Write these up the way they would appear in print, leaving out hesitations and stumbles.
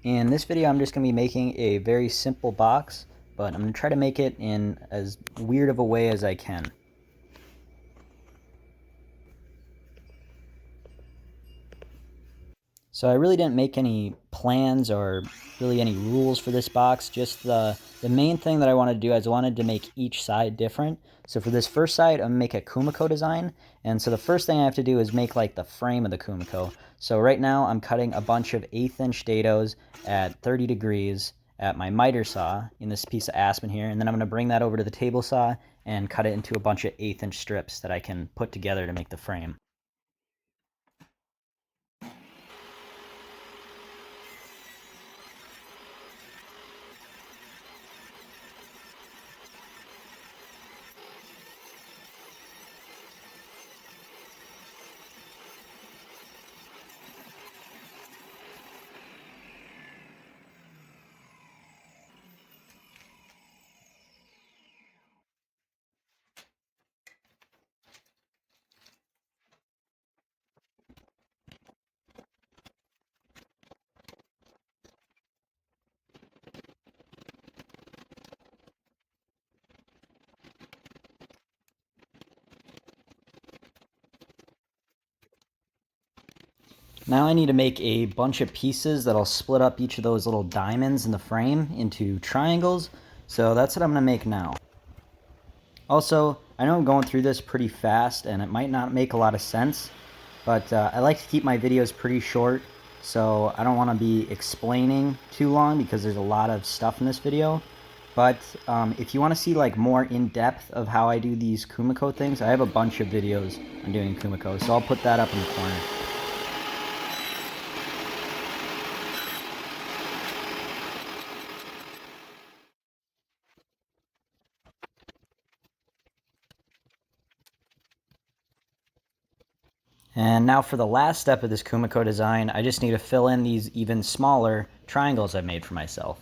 In this video, I'm just going to be making a very simple box, but I'm going to try to make it in as weird of a way as I can. So I really didn't make any plans or really any rules for this box. Just the main thing that I wanted to do is I wanted to make each side different. So for this first side, I'm going to make a Kumiko design. And so the first thing I have to do is make like the frame of the Kumiko. So right now I'm cutting a bunch of 1/8 inch dados at 30 degrees at my miter saw in this piece of aspen here. And then I'm going to bring that over to the table saw and cut it into a bunch of 1/8 inch strips that I can put together to make the frame. Now I need to make a bunch of pieces that'll split up each of those little diamonds in the frame into triangles. So that's what I'm going to make now. Also, I know I'm going through this pretty fast and it might not make a lot of sense, but I like to keep my videos pretty short, so I don't want to be explaining too long because there's a lot of stuff in this video. But if you want to see like more in depth of how I do these Kumiko things, I have a bunch of videos on doing Kumiko, so I'll put that up in the corner. And now for the last step of this Kumiko design, I just need to fill in these even smaller triangles I've made for myself.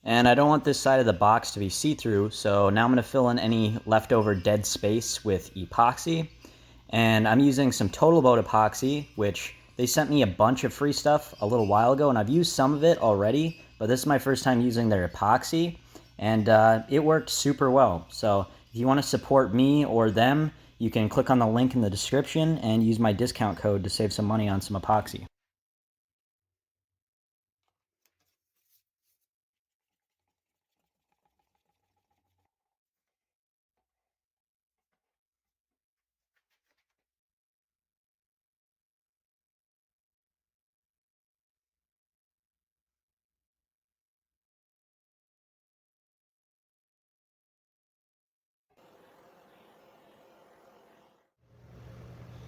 And I don't want this side of the box to be see-through, so now I'm going to fill in any leftover dead space with epoxy. And I'm using some Total Boat epoxy, which they sent me a bunch of free stuff a little while ago, and I've used some of it already, but this is my first time using their epoxy, and it worked super well. So if you want to support me or them, you can click on the link in the description and use my discount code to save some money on some epoxy.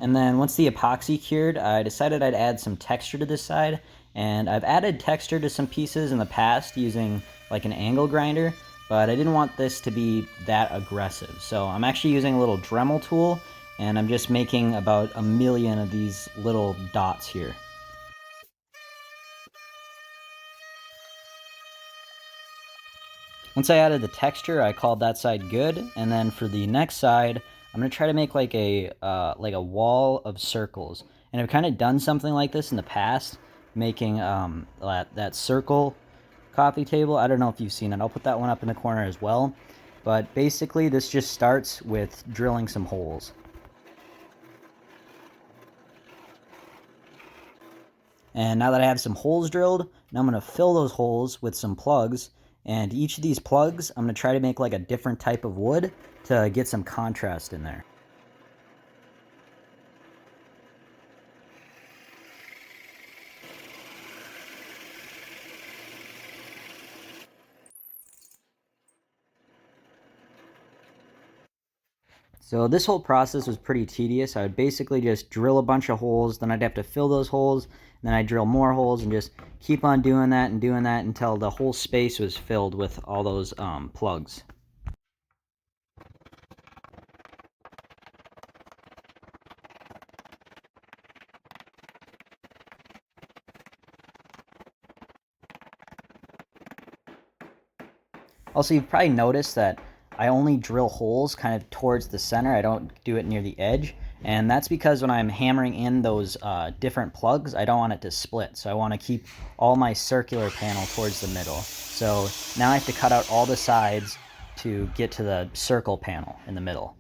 And then once the epoxy cured, I decided I'd add some texture to this side. And I've added texture to some pieces in the past using like an angle grinder, but I didn't want this to be that aggressive. So I'm actually using a little Dremel tool, and I'm just making about 1,000,000 of these little dots here. Once I added the texture, I called that side good, and then for the next side, I'm gonna try to make like a wall of circles. And I've kind of done something like this in the past, making that circle coffee table. I don't know if you've seen it. I'll put that one up in the corner as well. But basically, this just starts with drilling some holes. And now that I have some holes drilled, now I'm going to fill those holes with some plugs. And each of these plugs, I'm going to try to make like a different type of wood to get some contrast in there. So this whole process was pretty tedious. I would basically just drill a bunch of holes, then I'd have to fill those holes, and then I'd drill more holes and just keep on doing that until the whole space was filled with all those plugs. Also, you've probably noticed that I only drill holes kind of towards the center. I don't do it near the edge. And that's because when I'm hammering in those different plugs, I don't want it to split. So I want to keep all my circular panel towards the middle. So now I have to cut out all the sides to get to the circle panel in the middle.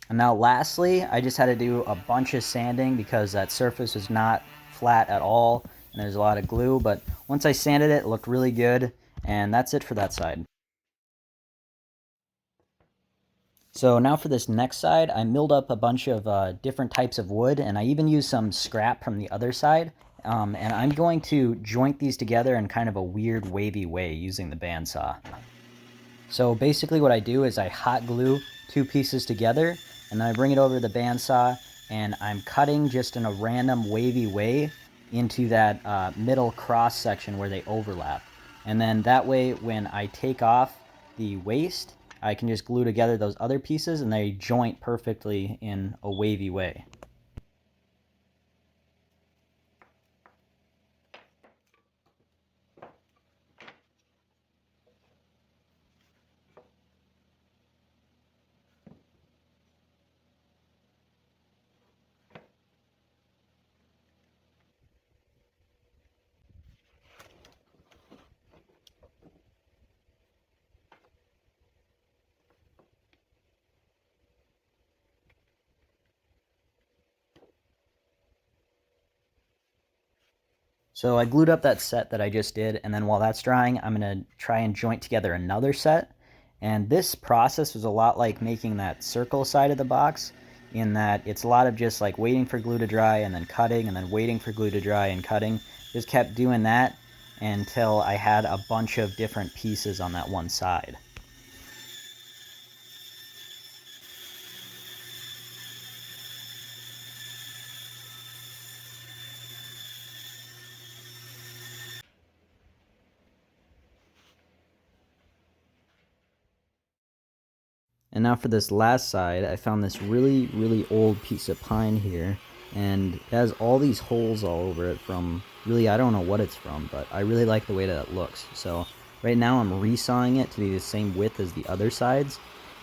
And now lastly, I just had to do a bunch of sanding because that surface was not flat at all and there's a lot of glue. But once I sanded it, it looked really good. And that's it for that side. So now for this next side, I milled up a bunch of different types of wood, and I even used some scrap from the other side. And I'm going to joint these together in kind of a weird wavy way using the bandsaw. So basically what I do is I hot glue two pieces together, and then I bring it over to the bandsaw, and I'm cutting just in a random wavy way into that middle cross section where they overlap. And then that way, when I take off the waste, I can just glue together those other pieces and they joint perfectly in a wavy way. So I glued up that set that I just did, and then while that's drying, I'm going to try and joint together another set. And this process was a lot like making that circle side of the box, in that it's a lot of just like waiting for glue to dry and then cutting and then waiting for glue to dry and cutting. Just kept doing that until I had a bunch of different pieces on that one side. And now for this last side, I found this really old piece of pine here, and it has all these holes all over it from, really, I don't know what it's from, but I really like the way that it looks. So right now I'm resawing it to be the same width as the other sides,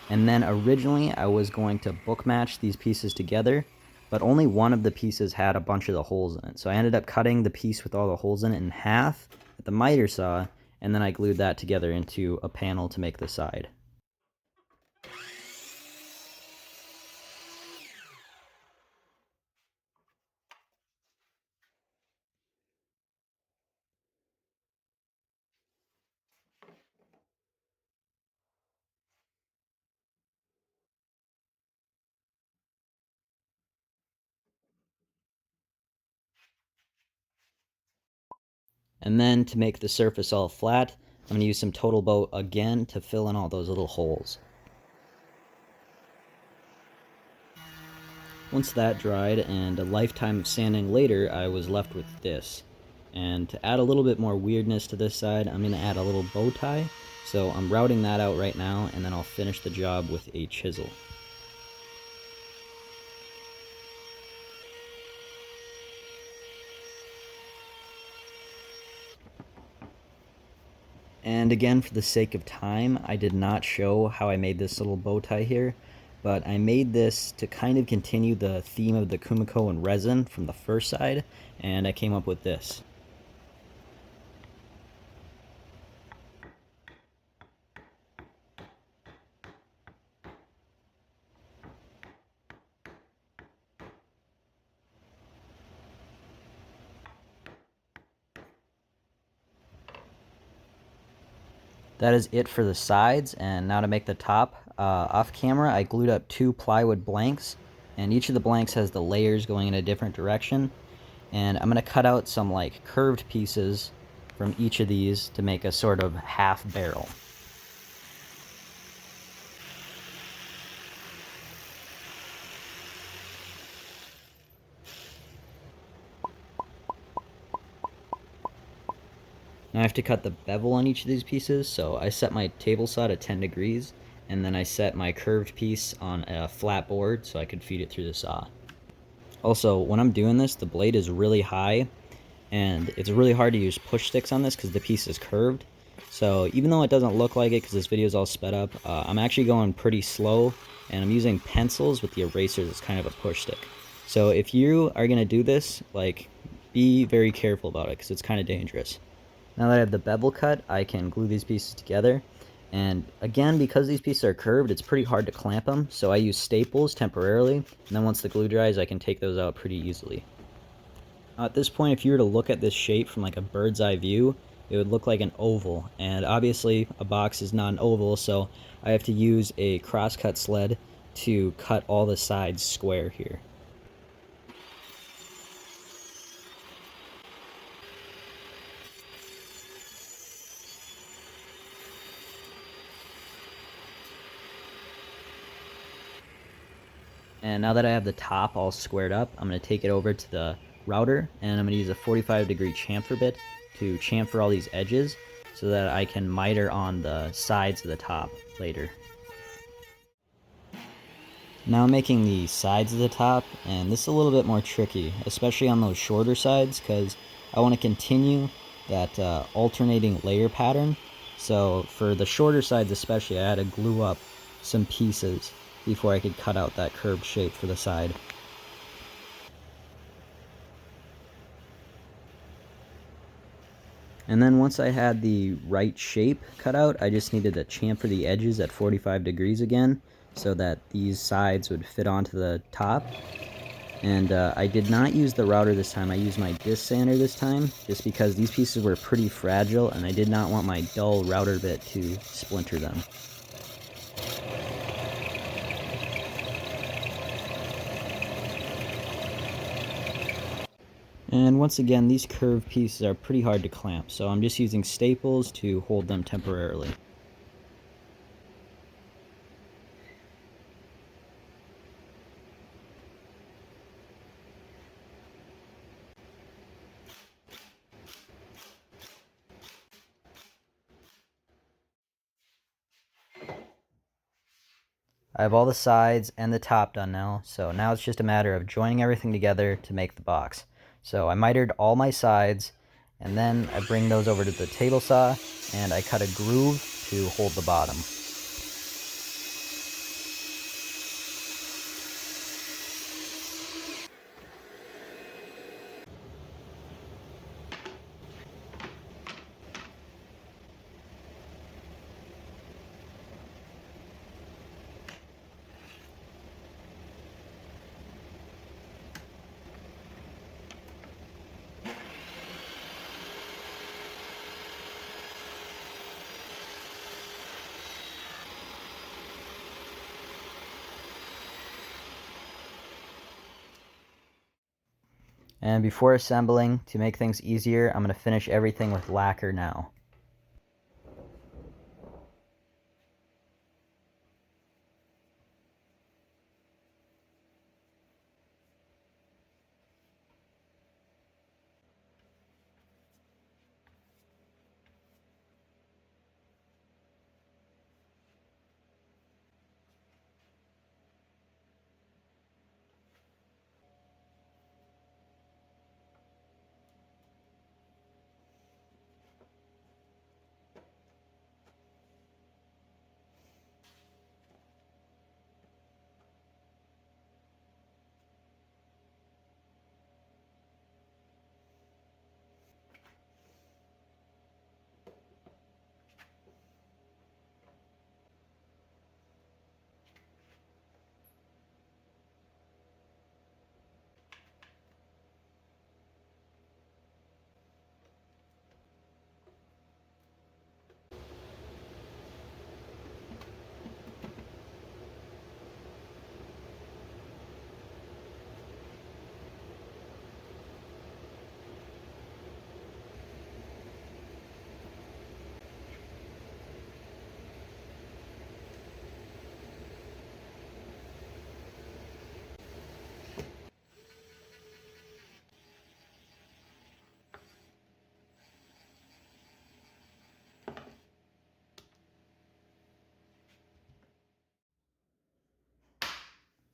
and then originally I was going to book match these pieces together, but only one of the pieces had a bunch of the holes in it. So I ended up cutting the piece with all the holes in it in half with the miter saw, and then I glued that together into a panel to make the side. And then to make the surface all flat, I'm going to use some Total Boat again to fill in all those little holes. Once that dried and a lifetime of sanding later, I was left with this. And to add a little bit more weirdness to this side, I'm going to add a little bow tie. So I'm routing that out right now, and then I'll finish the job with a chisel. And again, for the sake of time, I did not show how I made this little bow tie here, but I made this to kind of continue the theme of the Kumiko and resin from the first side, and I came up with this. That is it for the sides, and now to make the top. Off camera, I glued up 2 plywood blanks, and each of the blanks has the layers going in a different direction. And I'm going to cut out some like curved pieces from each of these to make a sort of half barrel. Now I have to cut the bevel on each of these pieces, so I set my table saw to 10 degrees, and then I set my curved piece on a flat board so I could feed it through the saw. Also, when I'm doing this, the blade is really high, and it's really hard to use push sticks on this because the piece is curved. So even though it doesn't look like it because this video is all sped up, I'm actually going pretty slow, and I'm using pencils with the erasers as kind of a push stick. So if you are going to do this, like, be very careful about it because it's kind of dangerous. Now that I have the bevel cut, I can glue these pieces together. And again, because these pieces are curved, it's pretty hard to clamp them, so I use staples temporarily, and then once the glue dries, I can take those out pretty easily. At this point, if you were to look at this shape from like a bird's eye view, it would look like an oval, and obviously a box is not an oval, so I have to use a crosscut sled to cut all the sides square here. And now that I have the top all squared up, I'm going to take it over to the router, and I'm going to use a 45-degree chamfer bit to chamfer all these edges so that I can miter on the sides of the top later. Now I'm making the sides of the top, and this is a little bit more tricky, especially on those shorter sides, because I want to continue that alternating layer pattern. So for the shorter sides especially, I had to glue up some pieces before I could cut out that curved shape for the side. And then once I had the right shape cut out, I just needed to chamfer the edges at 45 degrees again so that these sides would fit onto the top. And I did not use the router this time, I used my disc sander this time, just because these pieces were pretty fragile and I did not want my dull router bit to splinter them. And once again, these curved pieces are pretty hard to clamp, so I'm just using staples to hold them temporarily. I have all the sides and the top done now, so now it's just a matter of joining everything together to make the box. So I mitered all my sides, and then I bring those over to the table saw, and I cut a groove to hold the bottom. And before assembling, to make things easier, I'm going to finish everything with lacquer now.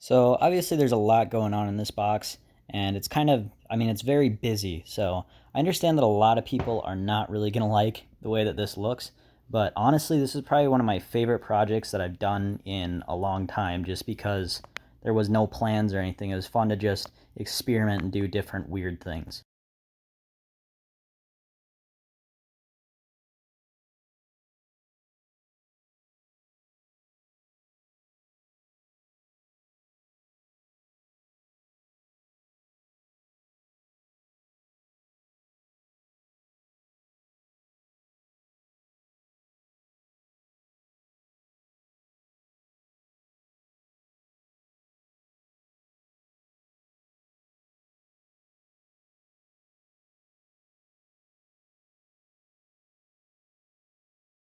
So obviously there's a lot going on in this box, and it's kind of, I mean, it's very busy. So I understand that a lot of people are not really going to like the way that this looks, but honestly, this is probably one of my favorite projects that I've done in a long time, just because there was no plans or anything. It was fun to just experiment and do different weird things.